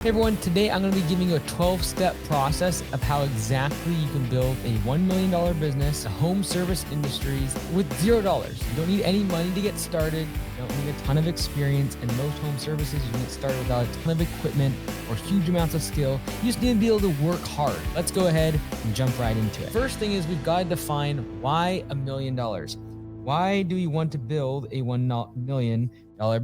Hey everyone, today I'm going to be giving you a 12-step process of how exactly you can build a $1 million business, home service industries with $0. You don't need any money to get started. You don't need a ton of experience. And most home services, you can get started without a ton of equipment or huge amounts of skill. You just need to be able to work hard. Let's go ahead and jump right into it. First thing is we've got to define why $1 million. Why do we want to build a $1 million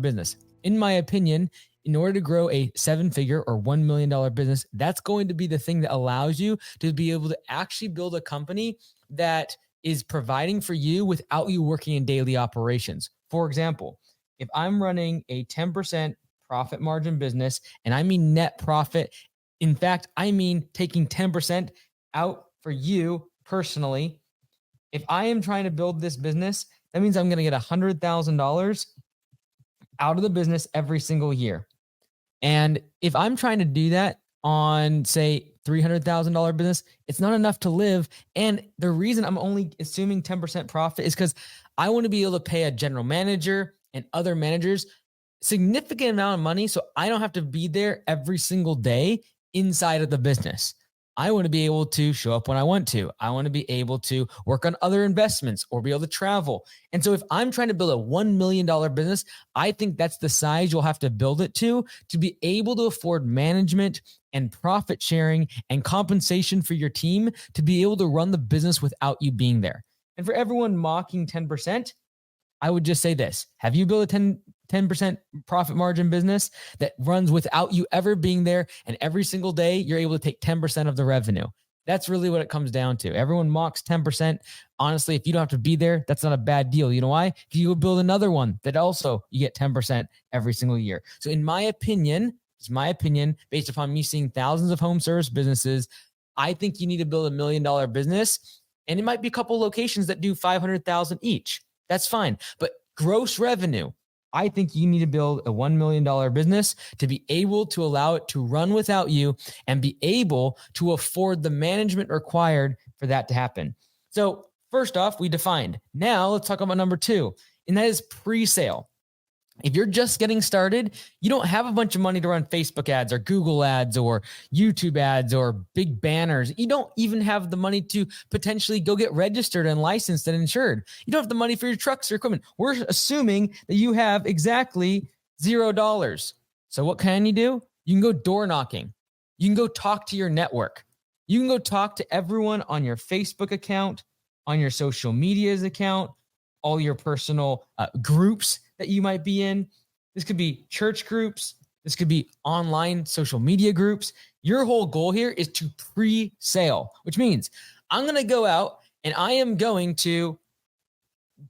business? In my opinion, in order to grow a 7-figure or $1 million business, that's going to be the thing that allows you to be able to actually build a company that is providing for you without you working in daily operations. For example, if I'm running a 10% profit margin business, and I mean net profit, in fact, I mean taking 10% out for you personally. If I am trying to build this business, that means I'm going to get $100,000 out of the business every single year. And if I'm trying to do that on, say, $300,000 business, it's not enough to live. And the reason I'm only assuming 10% profit is because I want to be able to pay a general manager and other managers significant amount of money so I don't have to be there every single day inside of the business. I want to be able to show up when I want to. I want to be able to work on other investments or be able to travel. And so if I'm trying to build a $1 million business, I think that's the size you'll have to build it to be able to afford management and profit sharing and compensation for your team to be able to run the business without you being there. And for everyone mocking 10%, I would just say this. Have you built a 10% profit margin business that runs without you ever being there, and every single day you're able to take 10% of the revenue? That's really what it comes down to. Everyone mocks 10%. Honestly, if you don't have to be there, that's not a bad deal. You know why? Because you will build another one that also you get 10% every single year. So in my opinion, it's my opinion based upon me seeing thousands of home service businesses, I think you need to build $1 million business, and it might be a couple locations that do 500,000 each. That's fine. But gross revenue, I think you need to build a $1 million business to be able to allow it to run without you and be able to afford the management required for that to happen. So first off, we defined. Now let's talk about number 2, and that is pre-sale. If you're just getting started, you don't have a bunch of money to run Facebook ads or Google ads or YouTube ads or big banners. You don't even have the money to potentially go get registered and licensed and insured. You don't have the money for your trucks or equipment. We're assuming that you have exactly $0. So what can you do? You can go door knocking. You can go talk to your network. You can go talk to everyone on your Facebook account, on your social medias account, all your personal groups that you might be in. This could be church groups. This could be online social media groups. Your whole goal here is to pre-sale, which means I'm going to go out and I am going to,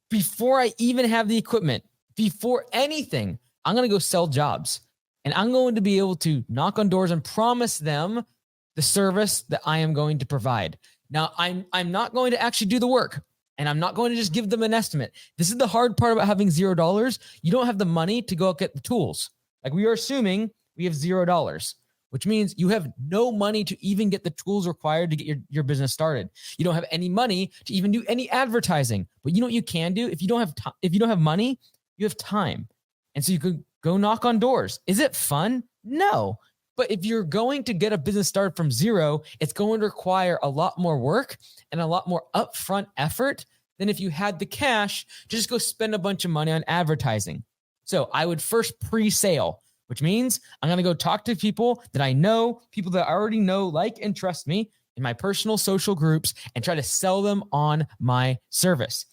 before I even have the equipment, before anything, I'm going to go sell jobs. And I'm going to be able to knock on doors and promise them the service that I am going to provide. Now, I'm not going to actually do the work. And I'm not going to just give them an estimate. This is the hard part about having $0. You don't have the money to go get the tools. Like we are assuming we have $0, which means you have no money to even get the tools required to get your business started. You don't have any money to even do any advertising. But you know what you can do? If you don't have money, you have time. And so you could go knock on doors. Is it fun? No. But if you're going to get a business started from 0, it's going to require a lot more work and a lot more upfront effort than if you had the cash to just go spend a bunch of money on advertising. So I would first pre-sale, which means I'm going to go talk to people that I know, people that I already know, like, and trust me in my personal social groups and try to sell them on my service.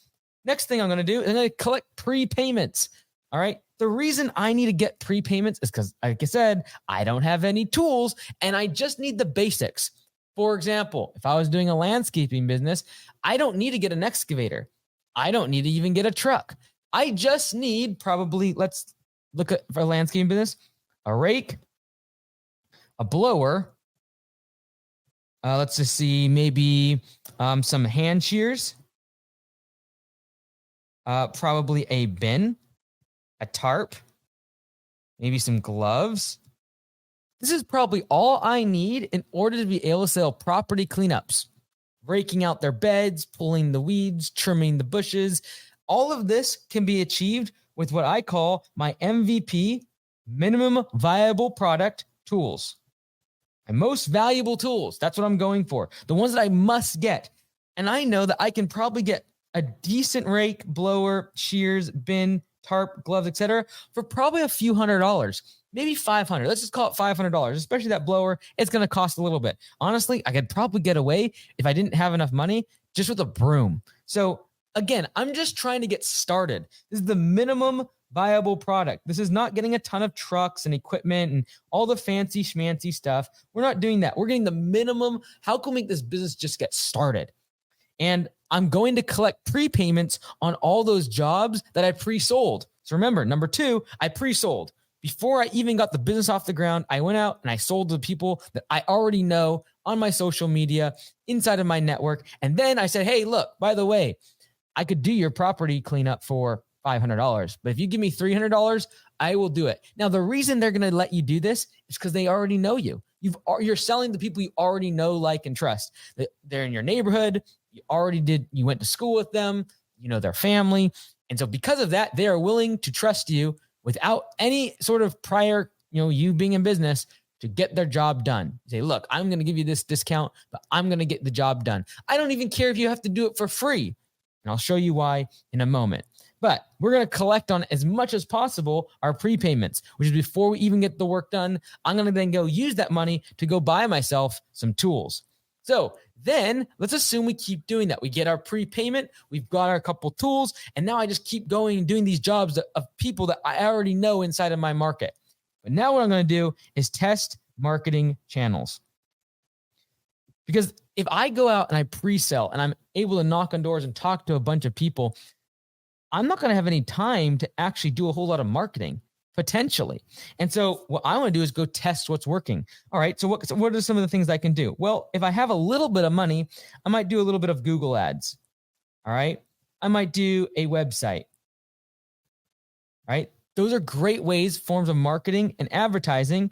Next thing I'm going to do is I'm going to collect prepayments. All right. The reason I need to get prepayments is because, like I said, I don't have any tools and I just need the basics. For example, if I was doing a landscaping business, I don't need to get an excavator. I don't need to even get a truck. I just need probably, let's look at for a landscaping business, a rake, a blower. Let's just see, maybe some hand shears, probably a bin, a tarp, maybe some gloves. This is probably all I need in order to be able to sell property cleanups, raking out their beds, pulling the weeds, trimming the bushes. All of this can be achieved with what I call my MVP, minimum viable product tools. My most valuable tools. That's what I'm going for. The ones that I must get. And I know that I can probably get a decent rake, blower, shears, bin, tarp, gloves, etc. for probably a few $100s, maybe $500. Let's just call it $500, especially that blower. It's going to cost a little bit. Honestly, I could probably get away if I didn't have enough money just with a broom. So again, I'm just trying to get started. This is the minimum viable product. This is not getting a ton of trucks and equipment and all the fancy schmancy stuff. We're not doing that. We're getting the minimum. How can we make this business just get started? And I'm going to collect prepayments on all those jobs that I pre-sold. So remember, number 2, I pre-sold. Before I even got the business off the ground, I went out and I sold to people that I already know on my social media, inside of my network. And then I said, hey, look, by the way, I could do your property cleanup for $500. But if you give me $300, I will do it. Now, the reason they're going to let you do this is because they already know you. You're selling to people you already know, like, and trust. They're in your neighborhood. You went to school with them. You know their family. And so because of that, they are willing to trust you without any sort of prior, you being in business, to get their job done. You say, look, I'm going to give you this discount, but I'm going to get the job done. I don't even care if you have to do it for free. And I'll show you why in a moment. But we're going to collect on as much as possible our prepayments, which is before we even get the work done. I'm going to then go use that money to go buy myself some tools. So then let's assume we keep doing that. We get our prepayment, we've got our couple tools, and now I just keep going and doing these jobs of people that I already know inside of my market. But now what I'm going to do is test marketing channels. Because if I go out and I pre-sell and I'm able to knock on doors and talk to a bunch of people, I'm not going to have any time to actually do a whole lot of marketing, potentially. And so what I want to do is go test what's working. All right, so what are some of the things I can do? Well, if I have a little bit of money, I might do a little bit of Google ads. All right, I might do a website. All right, those are great ways, forms of marketing and advertising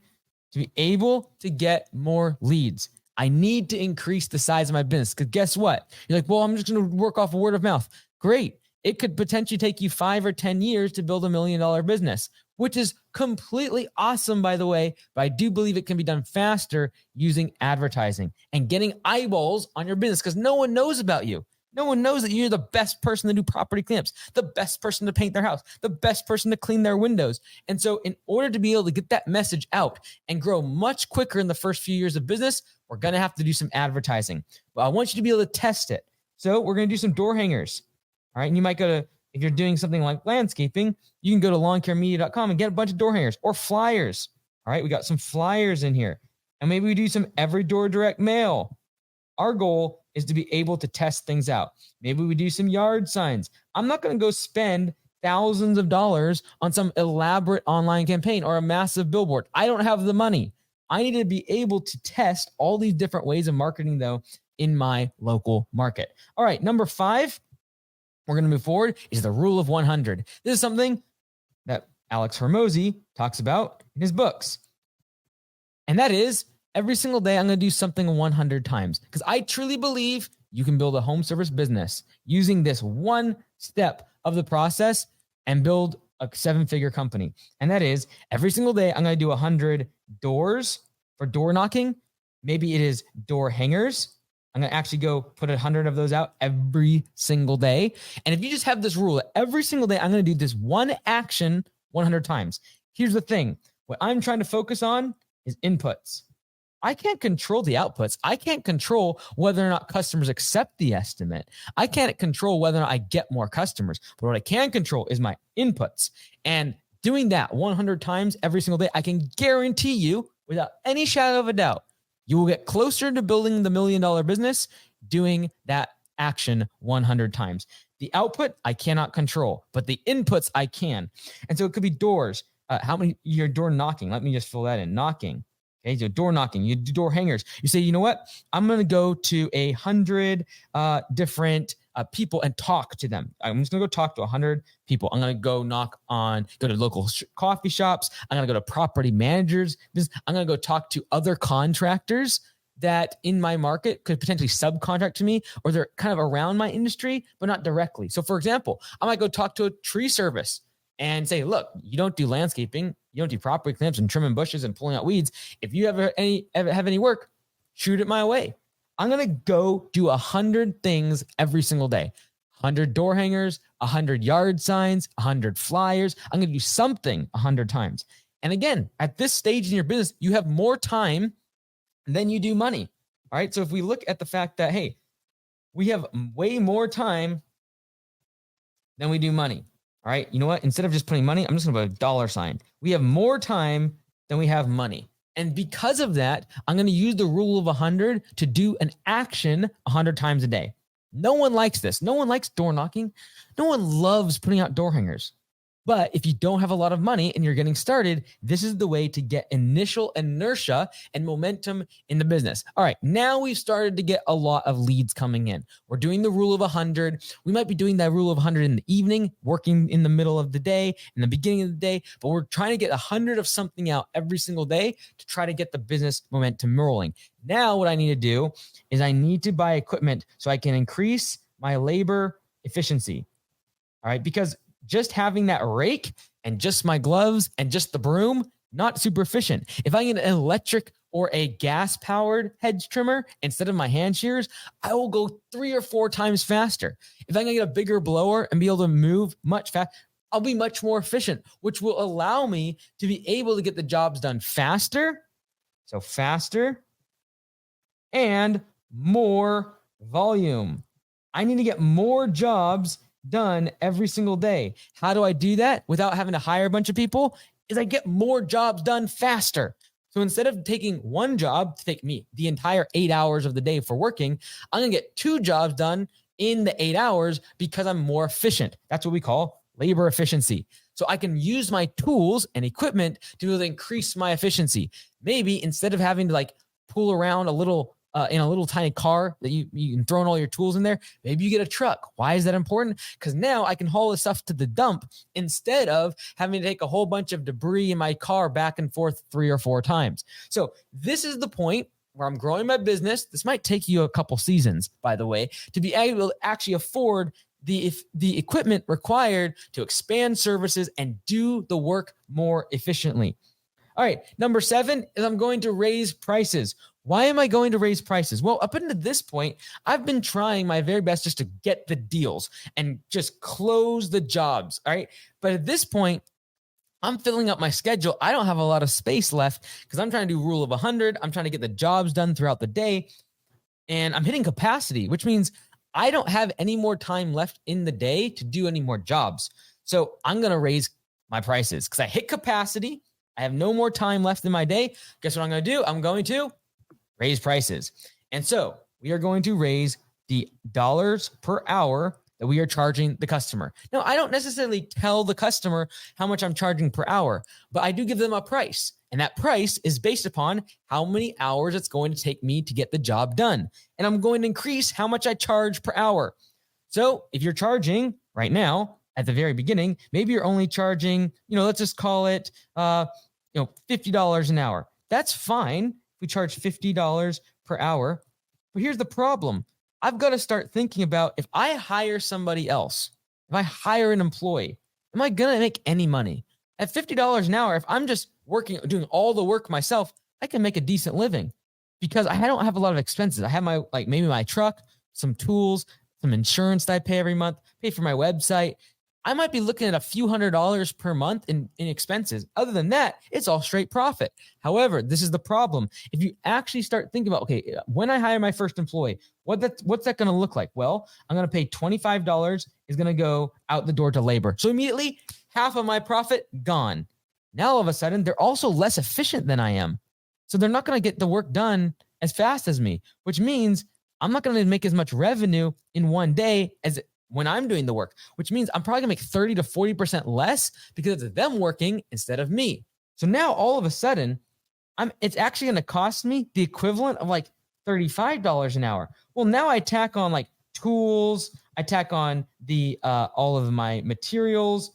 to be able to get more leads. I need to increase the size of my business because guess what? You're like, well, I'm just going to work off of word of mouth. Great. It could potentially take you 5 or 10 years to build $1 million business, which is completely awesome, by the way. But I do believe it can be done faster using advertising and getting eyeballs on your business because no one knows about you. No one knows that you're the best person to do property cleanups, the best person to paint their house, the best person to clean their windows. And so in order to be able to get that message out and grow much quicker in the first few years of business, we're going to have to do some advertising. But I want you to be able to test it. So we're going to do some door hangers. All right. And you might go to, if you're doing something like landscaping, you can go to lawncaremedia.com and get a bunch of door hangers or flyers. All right. We got some flyers in here. And maybe we do some every door direct mail. Our goal is to be able to test things out. Maybe we do some yard signs. I'm not going to go spend thousands of dollars on some elaborate online campaign or a massive billboard. I don't have the money. I need to be able to test all these different ways of marketing, though, in my local market. All right, number 5, we're going to move forward, is the rule of 100. This is something that Alex Hormozi talks about in his books. And that is, every single day, I'm going to do something 100 times because I truly believe you can build a home service business using this one step of the process and build a 7-figure company. And that is, every single day, I'm going to do 100 doors for door knocking. Maybe it is door hangers. I'm going to actually go put 100 of those out every single day. And if you just have this rule that every single day, I'm going to do this one action 100 times. Here's the thing. What I'm trying to focus on is inputs. I can't control the outputs. I can't control whether or not customers accept the estimate. I can't control whether or not I get more customers. But what I can control is my inputs. And doing that 100 times every single day, I can guarantee you, without any shadow of a doubt, you will get closer to building the $1 million business doing that action 100 times. The output, I cannot control, but the inputs, I can. And so it could be doors. How many, your door knocking? Let me just fill that in. Knocking. Okay, so door knocking, you do door hangers. You say, you know what? I'm going to go to 100 different people and talk to them. I'm just going to go talk to 100 people. I'm going to go go to local coffee shops. I'm going to go to property managers. I'm going to go talk to other contractors that in my market could potentially subcontract to me, or they're kind of around my industry, but not directly. So for example, I might go talk to a tree service and say, look, you don't do landscaping, you don't do property cleanups and trimming bushes and pulling out weeds. If you ever have any work, shoot it my way. I'm going to go do 100 things every single day. 100 door hangers, 100 yard signs, 100 flyers. I'm going to do something 100 times. And again, at this stage in your business, you have more time than you do money. All right. So if we look at the fact that, hey, we have way more time than we do money. All right. You know what? Instead of just putting money, I'm just going to put a dollar sign. We have more time than we have money. And because of that, I'm going to use the rule of 100 to do an action 100 times a day. No one likes this. No one likes door knocking. No one loves putting out door hangers. But if you don't have a lot of money and you're getting started, this is the way to get initial inertia and momentum in the business. All right, now we've started to get a lot of leads coming in. We're doing the rule of 100. We might be doing that rule of 100 in the evening, working in the middle of the day, in the beginning of the day, but we're trying to get 100 of something out every single day to try to get the business momentum rolling. Now what I need to do is I need to buy equipment so I can increase my labor efficiency. All right, because just having that rake and just my gloves and just the broom, not super efficient. If I get an electric or a gas-powered hedge trimmer instead of my hand shears, I will go 3 or 4 times faster. If I can get a bigger blower and be able to move much faster, I'll be much more efficient, which will allow me to be able to get the jobs done faster. So faster and more volume. I need to get more jobs done every single day. How do I do that without having to hire a bunch of people? Is I get more jobs done faster. So instead of taking one job to take me the entire 8 hours of the day for working, I'm going to get 2 jobs done in the 8 hours because I'm more efficient. That's what we call labor efficiency. So I can use my tools and equipment to be able to increase my efficiency. Maybe instead of having to pull around a little in a little tiny car that you can throw in all your tools in there, maybe you get a truck. Why is that important? Because now I can haul this stuff to the dump instead of having to take a whole bunch of debris in my car back and forth 3 or 4 times. So this is the point where I'm growing my business. This might take you a couple seasons, by the way, to be able to actually afford the equipment required to expand services and do the work more efficiently. All right, number 7 is I'm going to raise prices. Why am I going to raise prices? Well, up until this point, I've been trying my very best just to get the deals and just close the jobs, all right? But at this point, I'm filling up my schedule. I don't have a lot of space left because I'm trying to do rule of 100. I'm trying to get the jobs done throughout the day, and I'm hitting capacity, which means I don't have any more time left in the day to do any more jobs. So I'm going to raise my prices because I hit capacity. I have no more time left in my day. Guess what I'm going to do? I'm going to raise prices. And so we are going to raise the dollars per hour that we are charging the customer. Now, I don't necessarily tell the customer how much I'm charging per hour, but I do give them a price. And that price is based upon how many hours it's going to take me to get the job done. And I'm going to increase how much I charge per hour. So if you're charging right now, at the very beginning, maybe you're only charging, let's just call it, $50 an hour. That's fine. We charge $50 per hour. But here's the problem. I've got to start thinking about if I hire somebody else, if I hire an employee, am I going to make any money? At $50 an hour, if I'm just doing all the work myself, I can make a decent living because I don't have a lot of expenses. I have maybe my truck, some tools, some insurance that I pay every month, pay for my website. I might be looking at a few $100s per month in expenses. Other than that, it's all straight profit. However, this is the problem. If you actually start thinking about, okay, when I hire my first employee, what's that going to look like? Well, I'm going to pay $25 is going to go out the door to labor. So immediately, half of my profit gone. Now, all of a sudden, they're also less efficient than I am. So they're not going to get the work done as fast as me, which means I'm not going to make as much revenue in one day as when I'm doing the work, which means I'm probably gonna make 30 to 40% less because it's them working instead of me. So now all of a sudden, it's actually gonna cost me the equivalent of $35 an hour. Well, now I tack on tools, I tack on the all of my materials,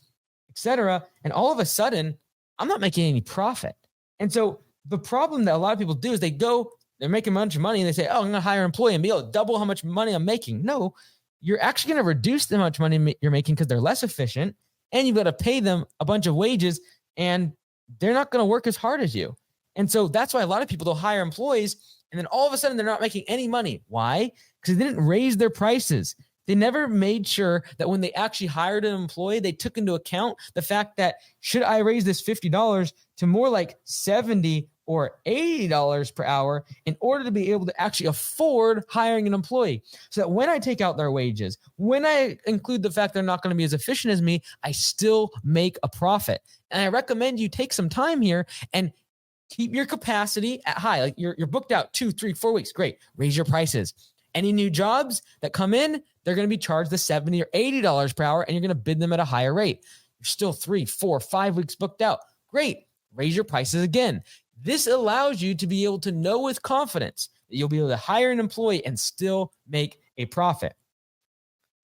etc. And all of a sudden, I'm not making any profit. And so the problem that a lot of people do is they're making a bunch of money and they say, oh, I'm gonna hire an employee and be able to double how much money I'm making. No. You're actually going to reduce the amount of money you're making because they're less efficient. and you've got to pay them a bunch of wages, and they're not going to work as hard as you. And so that's why a lot of people, they'll hire employees, and then all of a sudden they're not making any money. Why? Because they didn't raise their prices. They never made sure that when they actually hired an employee, they took into account the fact that, should I raise this $50 to more like $70 or $80 per hour in order to be able to actually afford hiring an employee? So that when I take out their wages, when I include the fact they're not going to be as efficient as me, I still make a profit. And I recommend you take some time here and keep your capacity at high. Like you're booked out 2, 3, 4 weeks. Great. Raise your prices. Any new jobs that come in, they're going to be charged the $70 or $80 per hour, and you're going to bid them at a higher rate. You're still 3, 4, 5 weeks booked out. Great. Raise your prices again. This allows you to be able to know with confidence that you'll be able to hire an employee and still make a profit.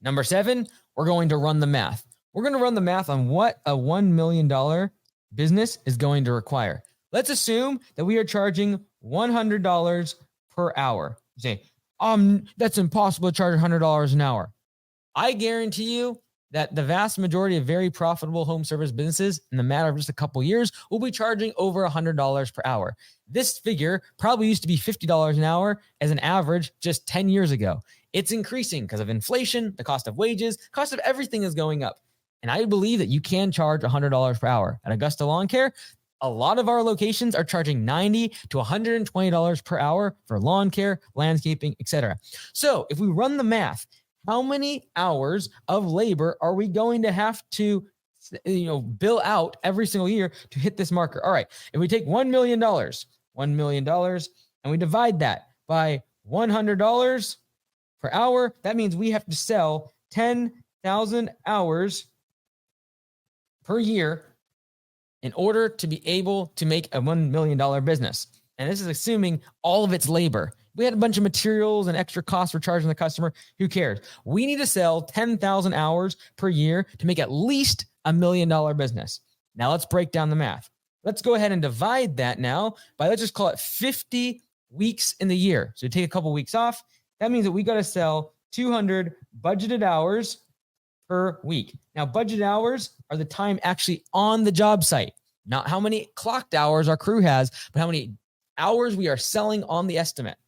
Number 7, we're going to run the math. We're going to run the math on what a $1 million business is going to require. Let's assume that we are charging $100 per hour. You say, that's impossible to charge $100 an hour. I guarantee you that the vast majority of very profitable home service businesses, in the matter of just a couple years, will be charging over $100 per hour. This figure probably used to be $50 an hour as an average just 10 years ago. It's increasing because of inflation, the cost of wages, cost of everything is going up. And I believe that you can charge $100 per hour. At Augusta Lawn Care, a lot of our locations are charging $90 to $120 per hour for lawn care, landscaping, etc. So if we run the math, how many hours of labor are we going to have to bill out every single year to hit this marker? All right, if we take $1 million, and we divide that by $100 per hour, that means we have to sell 10,000 hours per year in order to be able to make a $1 million business. And this is assuming all of its labor. We had a bunch of materials and extra costs we're charging the customer. Who cares? We need to sell 10,000 hours per year to make at least $1 million business. Now let's break down the math. Let's go ahead and divide that now by, let's just call it 50 weeks in the year. So take a couple weeks off. That means that we got to sell 200 budgeted hours per week. Now, budgeted hours are the time actually on the job site, not how many clocked hours our crew has, but how many hours we are selling on the estimate.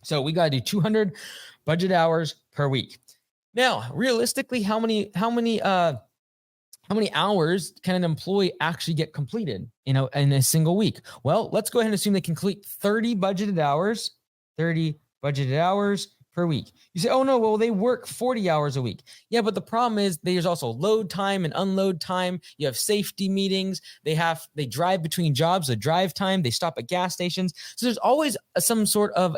So we got to do 200 budget hours per week. Now, realistically, how many hours can an employee actually get completed, in a single week? Well, let's go ahead and assume they complete 30 budgeted hours per week. You say, oh no, well, they work 40 hours a week. Yeah, but the problem is there's also load time and unload time. You have safety meetings. They drive between jobs, the drive time, they stop at gas stations. So there's always some sort of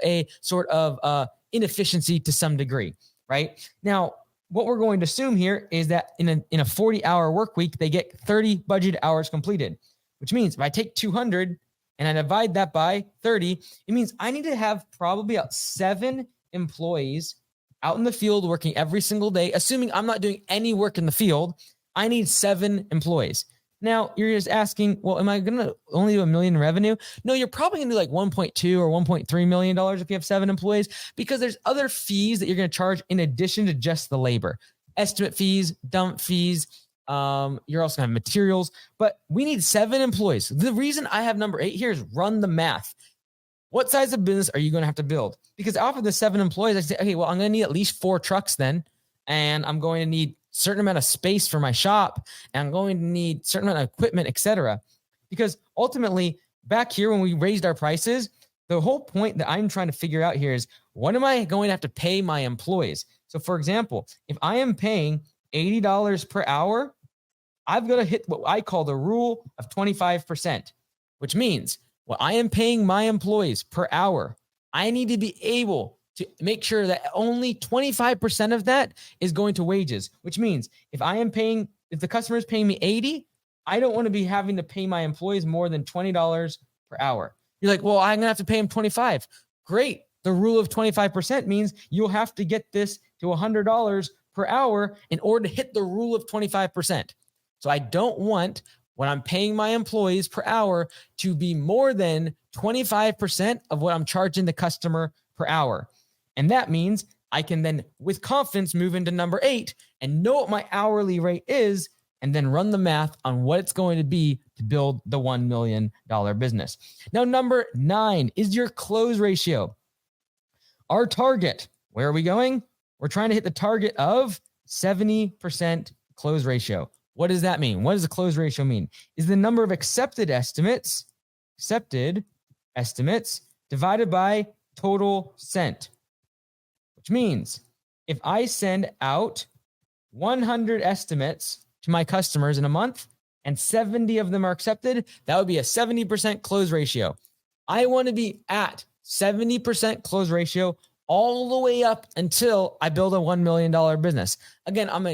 inefficiency to some degree, right? Now, what we're going to assume here is that in a 40-hour work week, they get 30 budget hours completed, which means if I take 200 and I divide that by 30, it means I need to have probably about 7 employees out in the field working every single day. Assuming I'm not doing any work in the field, I need 7 employees. Now, you're just asking, well, am I going to only do $1 million in revenue? No, you're probably going to do like $1.2 or $1.3 million if you have 7 employees, because there's other fees that you're going to charge in addition to just the labor. Estimate fees, dump fees. You're also going to have materials, but we need 7 employees. The reason I have number 8 here is run the math. What size of business are you going to have to build? Because off of the 7 employees, I say, okay, well, I'm going to need at least 4 trucks then, and I'm going to need certain amount of space for my shop, and I'm going to need certain amount of equipment, etc. Because ultimately, back here when we raised our prices, the whole point that I'm trying to figure out here is, what am I going to have to pay my employees? So for example, if I am paying $80 per hour, I've got to hit what I call the rule of 25%, which means what I am paying my employees per hour, I need to be able to make sure that only 25% of that is going to wages, which means if the customer is paying me 80, I don't want to be having to pay my employees more than $20 per hour. You're like, well, I'm going to have to pay them 25. Great. The rule of 25% means you'll have to get this to $100 per hour in order to hit the rule of 25%. So I don't want, when I'm paying my employees per hour, to be more than 25% of what I'm charging the customer per hour. And that means I can then, with confidence, move into number 8 and know what my hourly rate is and then run the math on what it's going to be to build the $1 million business. Now, number 9 is your close ratio. Our target, where are we going? We're trying to hit the target of 70% close ratio. What does that mean? What does the close ratio mean? Is the number of accepted estimates divided by total sent, which means if I send out 100 estimates to my customers in a month and 70 of them are accepted, that would be a 70% close ratio. I want to be at 70% close ratio all the way up until I build a $1 million business. Again, I'm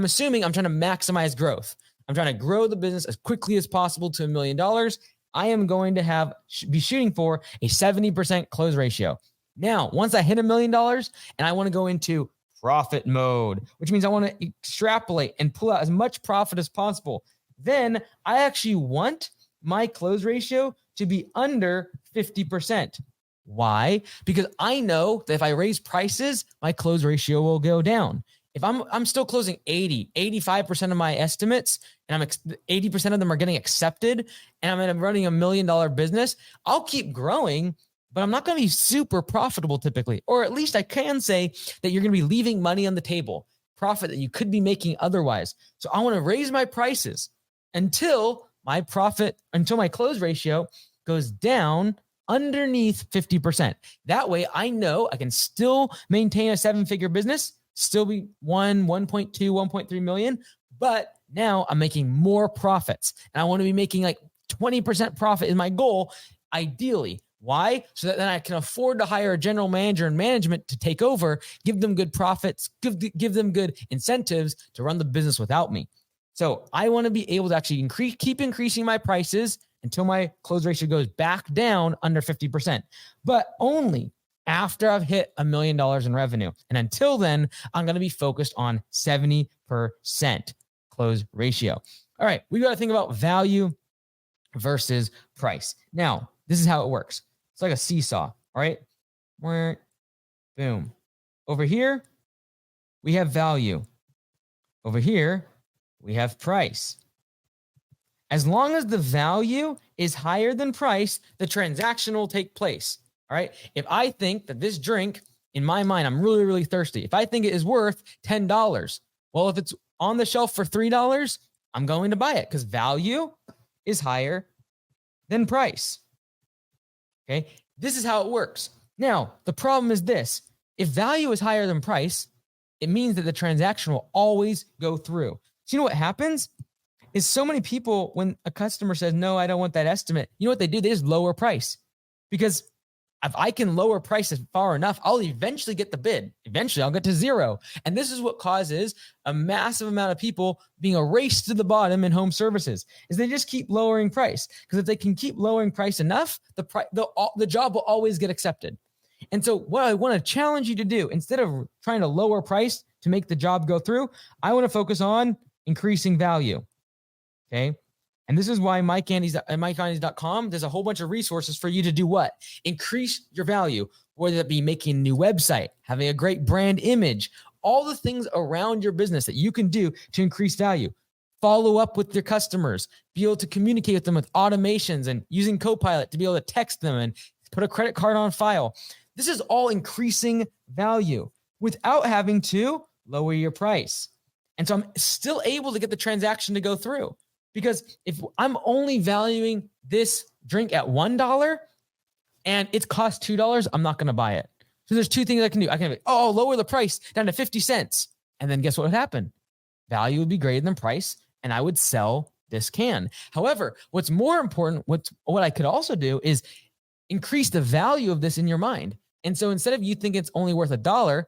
assuming I'm trying to maximize growth. I'm trying to grow the business as quickly as possible to $1 million. I am going to be shooting for a 70% close ratio. Now, once I hit $1 million and I want to go into profit mode, which means I want to extrapolate and pull out as much profit as possible, then I actually want my close ratio to be under 50%. Why? Because I know that if I raise prices, my close ratio will go down. If I'm still closing 85% of my estimates, and 80% of them are getting accepted, and I'm running $1 million business, I'll keep growing, but I'm not going to be super profitable typically. Or at least I can say that you're going to be leaving money on the table, profit that you could be making otherwise. So I want to raise my prices until my close ratio goes down underneath 50%. That way I know I can still maintain a 7-figure business, still be 1.2, 1.3 million, but now I'm making more profits. And I want to be making like 20% profit is my goal, ideally. Why? So that then I can afford to hire a general manager and management to take over, give them good profits, give them good incentives to run the business without me. So I want to be able to actually keep increasing my prices until my close ratio goes back down under 50%, but only after I've hit $1 million in revenue. And until then, I'm going to be focused on 70% close ratio. All right, we got to think about value versus price. Now, this is how it works. It's like a seesaw, all right? Boom. Over here, we have value. Over here, we have price. As long as the value is higher than price, the transaction will take place. All right. If I think that this drink, in my mind, I'm really, really thirsty. If I think it is worth $10, well, if it's on the shelf for $3, I'm going to buy it because value is higher than price. Okay. This is how it works. Now, the problem is this. If value is higher than price, it means that the transaction will always go through. So you know what happens? Is so many people, when a customer says, no, I don't want that estimate, you know what they do? They just lower price. Because if I can lower prices far enough, I'll eventually get the bid. Eventually, I'll get to zero. And this is what causes a massive amount of people being a race to the bottom in home services, is they just keep lowering price. Because if they can keep lowering price enough, the job will always get accepted. And so what I want to challenge you to do, instead of trying to lower price to make the job go through, I want to focus on increasing value. Okay. And this is why MikeAndes.com, there's a whole bunch of resources for you to do what? Increase your value, whether it be making a new website, having a great brand image, all the things around your business that you can do to increase value. Follow up with your customers, be able to communicate with them with automations and using Copilot to be able to text them and put a credit card on file. This is all increasing value without having to lower your price. And so I'm still able to get the transaction to go through. Because if I'm only valuing this drink at $1 and it costs $2, I'm not going to buy it. So there's two things I can do. I can be, lower the price down to 50 cents. And then guess what would happen? Value would be greater than price, and I would sell this can. However, what's more important, what I could also do is increase the value of this in your mind. And so instead of you think it's only worth $1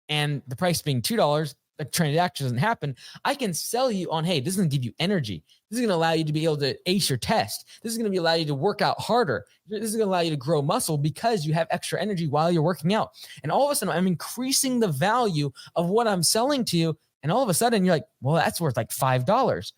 and the price being $2, the transaction doesn't happen, I can sell you on, hey, this is going to give you energy. This is going to allow you to be able to ace your test. This is going to allow you to work out harder. This is going to allow you to grow muscle because you have extra energy while you're working out. And all of a sudden, I'm increasing the value of what I'm selling to you. And all of a sudden, you're like, well, that's worth like $5.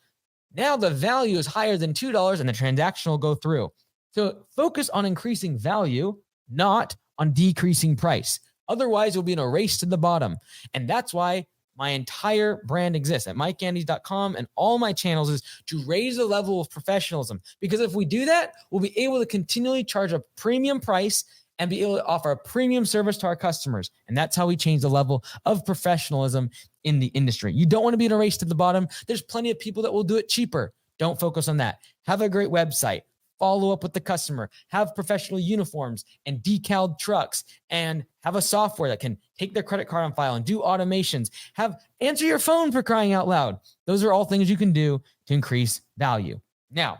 Now the value is higher than $2 and the transaction will go through. So focus on increasing value, not on decreasing price. Otherwise, you'll be in a race to the bottom. And that's why my entire brand exists at MikeAndes.com and all my channels is to raise the level of professionalism. Because if we do that, we'll be able to continually charge a premium price and be able to offer a premium service to our customers. And that's how we change the level of professionalism in the industry. You don't want to be in a race to the bottom. There's plenty of people that will do it cheaper. Don't focus on that. Have a great website. Follow up with the customer, have professional uniforms and decaled trucks, and have a software that can take their credit card on file and do automations. Answer your phone, for crying out loud. Those are all things you can do to increase value. Now,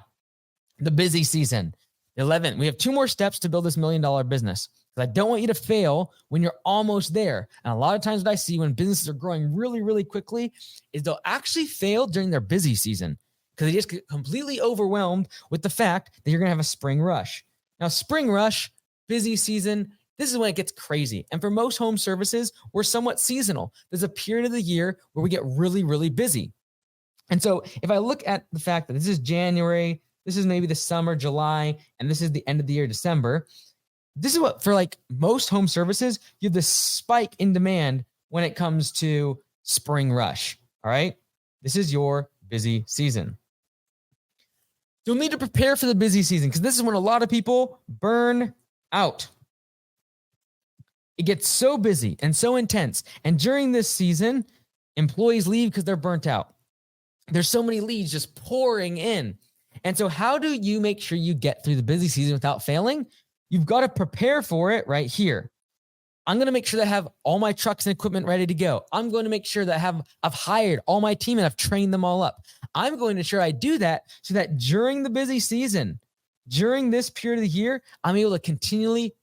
the busy season. 11, we have 2 more steps to build this $1 million business. I don't want you to fail when you're almost there. And a lot of times what I see when businesses are growing really, really quickly is they'll actually fail during their busy season, because they just get completely overwhelmed with the fact that you're going to have a spring rush. Now, spring rush, busy season, this is when it gets crazy. And for most home services, we're somewhat seasonal. There's a period of the year where we get really, really busy. And so if I look at the fact that this is January, this is maybe the summer, July, and this is the end of the year, December, this is what, for like most home services, you have this spike in demand when it comes to spring rush. All right. This is your busy season. You'll need to prepare for the busy season, because this is when a lot of people burn out. It gets so busy and so intense. And during this season, employees leave because they're burnt out. There's so many leads just pouring in. And so how do you make sure you get through the busy season without failing? You've got to prepare for it right here. I'm going to make sure that I have all my trucks and equipment ready to go. I'm going to make sure that I've hired all my team and I've trained them all up. I'm going to ensure I do that so that during the busy season, during this period of the year, I'm able to continually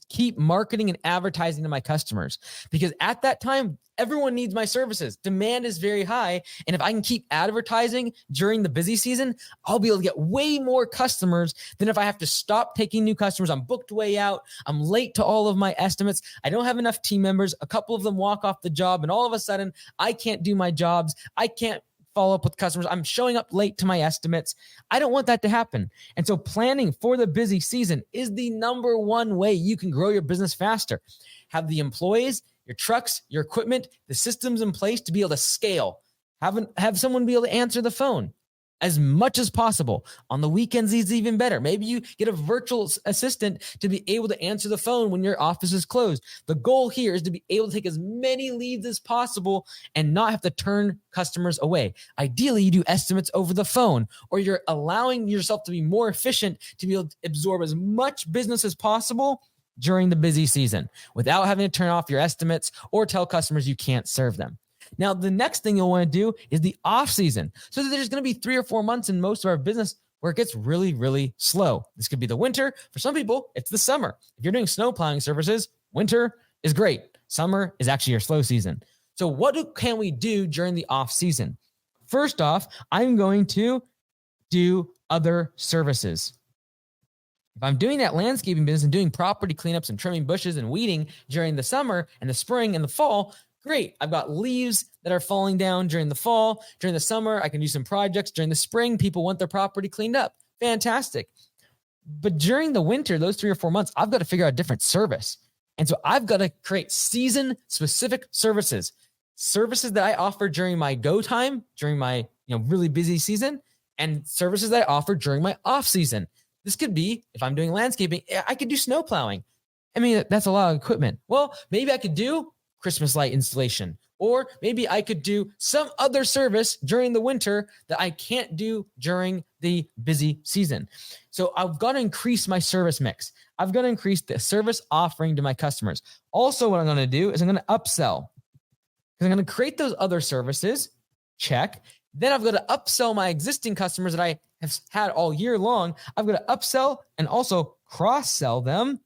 keep marketing and advertising to my customers, because at that time, everyone needs my services. Demand is very high. And if I can keep advertising during the busy season, I'll be able to get way more customers than if I have to stop taking new customers. I'm booked way out. I'm late to all of my estimates. I don't have enough team members. A couple of them walk off the job, and all of a sudden I can't do my jobs. I can't follow up with customers. I'm showing up late to my estimates. I don't want that to happen. And so planning for the busy season is the number one way you can grow your business faster. Have the employees, your trucks, your equipment, the systems in place to be able to scale. Have someone be able to answer the phone as much as possible. On the weekends, it's even better. Maybe you get a virtual assistant to be able to answer the phone when your office is closed. The goal here is to be able to take as many leads as possible and not have to turn customers away. Ideally, you do estimates over the phone, or you're allowing yourself to be more efficient to be able to absorb as much business as possible during the busy season without having to turn off your estimates or tell customers you can't serve them. Now, the next thing you'll want to do is the off season. So there's going to be 3 or 4 months in most of our business where it gets really, really slow. This could be the winter. For some people, it's the summer. If you're doing snow plowing services, winter is great. Summer is actually your slow season. So can we do during the off season? First off, I'm going to do other services. If I'm doing that landscaping business and doing property cleanups and trimming bushes and weeding during the summer and the spring and the fall, great. I've got leaves that are falling down during the fall. During the summer, I can do some projects. During the spring, people want their property cleaned up. Fantastic. But during the winter, those 3 or 4 months, I've got to figure out a different service. And so I've got to create season-specific services that I offer during my go time, during my really busy season, and services that I offer during my off season. This could be, if I'm doing landscaping, I could do snow plowing. I mean, that's a lot of equipment. Well, maybe I could do Christmas light installation, or maybe I could do some other service during the winter that I can't do during the busy season. So I've got to increase my service mix. I've got to increase the service offering to my customers. Also, what I'm going to do is I'm going to upsell, because I'm going to create those other services. Check. Then I've got to upsell my existing customers that I have had all year long. I've got to upsell and also cross-sell them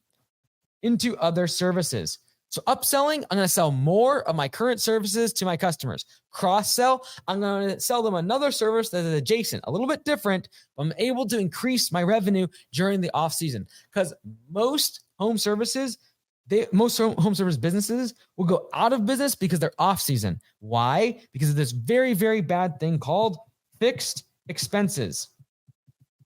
into other services. So upselling, I'm going to sell more of my current services to my customers. Cross-sell, I'm going to sell them another service that is adjacent, a little bit different, but I'm able to increase my revenue during the off-season, because most home service businesses will go out of business because they're off-season. Why? Because of this very, very bad thing called fixed expenses.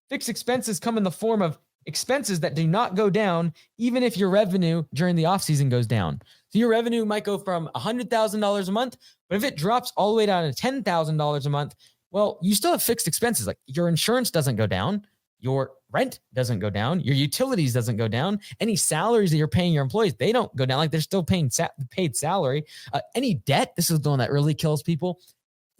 Fixed expenses come in the form of expenses that do not go down, even if your revenue during the off season goes down. So your revenue might go from $100,000 a month, but if it drops all the way down to $10,000 a month, well, you still have fixed expenses. Like your insurance doesn't go down, your rent doesn't go down, your utilities doesn't go down, any salaries that you're paying your employees, they don't go down. Like they're still paying paid salary. Any debt, this is the one that really kills people.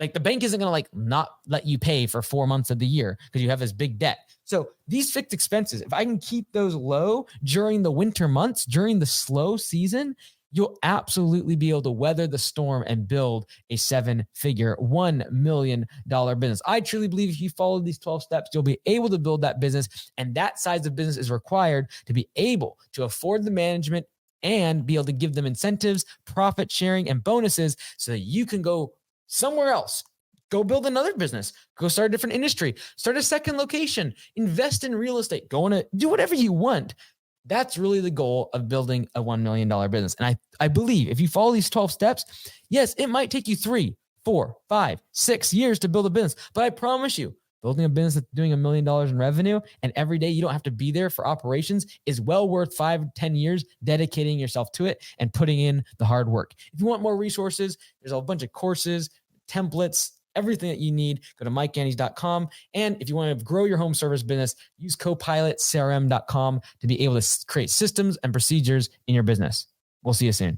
Like the bank isn't going to like not let you pay for 4 months of the year because you have this big debt. So these fixed expenses, if I can keep those low during the winter months, during the slow season, you'll absolutely be able to weather the storm and build a 7-figure, $1 million business. I truly believe if you follow these 12 steps, you'll be able to build that business. And that size of business is required to be able to afford the management and be able to give them incentives, profit sharing, and bonuses so that you can go somewhere else. Go build another business. Go start a different industry. Start a second location. Invest in real estate. Go on to do whatever you want. That's really the goal of building a $1 million business. And I believe if you follow these 12 steps, yes, it might take you 3, 4, 5, 6 years to build a business. But I promise you, building a business that's doing $1 million in revenue and every day you don't have to be there for operations is well worth 5-10 years dedicating yourself to it and putting in the hard work. If you want more resources, there's a bunch of courses, templates, everything that you need. Go to MikeGannies.com. And if you want to grow your home service business, use copilotcrm.com to be able to create systems and procedures in your business. We'll see you soon.